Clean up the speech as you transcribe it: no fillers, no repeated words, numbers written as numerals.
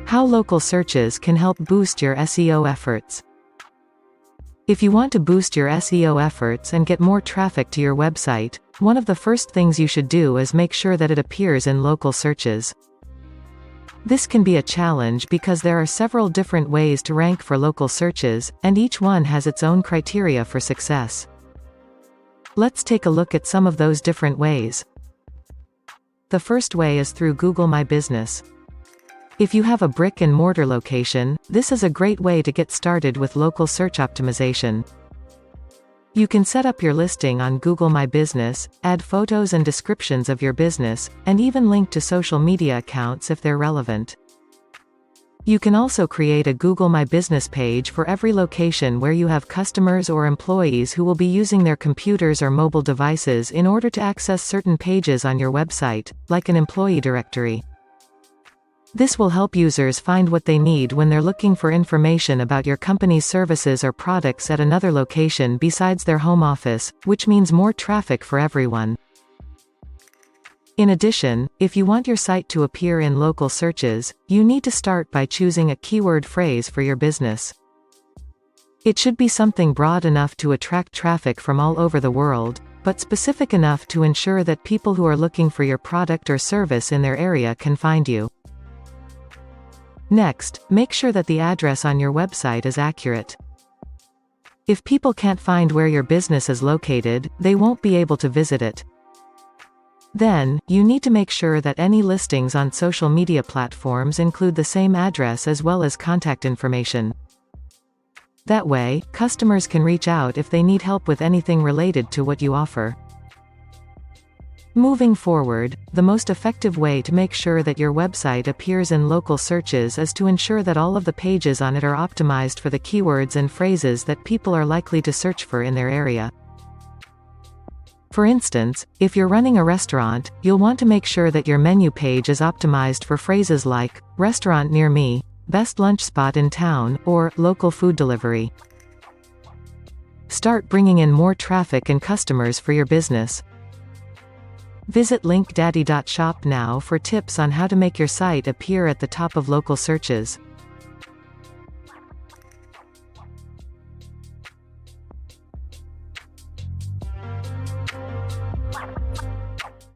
How local searches can help boost your SEO efforts. If you want to boost your SEO efforts and get more traffic to your website, one of the first things you should do is make sure that it appears in local searches. This can be a challenge because there are several different ways to rank for local searches, and each one has its own criteria for success. Let's take a look at some of those different ways. The first way is through Google My Business. If you have a brick-and-mortar location, this is a great way to get started with local search optimization. You can set up your listing on Google My Business, add photos and descriptions of your business, and even link to social media accounts if they're relevant. You can also create a Google My Business page for every location where you have customers or employees who will be using their computers or mobile devices in order to access certain pages on your website, like an employee directory. This will help users find what they need when they're looking for information about your company's services or products at another location besides their home office, which means more traffic for everyone. In addition, if you want your site to appear in local searches, you need to start by choosing a keyword phrase for your business. It should be something broad enough to attract traffic from all over the world, but specific enough to ensure that people who are looking for your product or service in their area can find you. Next, make sure that the address on your website is accurate. If people can't find where your business is located, they won't be able to visit it. Then, you need to make sure that any listings on social media platforms include the same address as well as contact information. That way, customers can reach out if they need help with anything related to what you offer. Moving forward, the most effective way to make sure that your website appears in local searches is to ensure that all of the pages on it are optimized for the keywords and phrases that people are likely to search for in their area. For instance, if you're running a restaurant, you'll want to make sure that your menu page is optimized for phrases like, "restaurant near me," "best lunch spot in town," or "local food delivery." Start bringing in more traffic and customers for your business. Visit linkdaddy.shop now for tips on how to make your site appear at the top of local searches.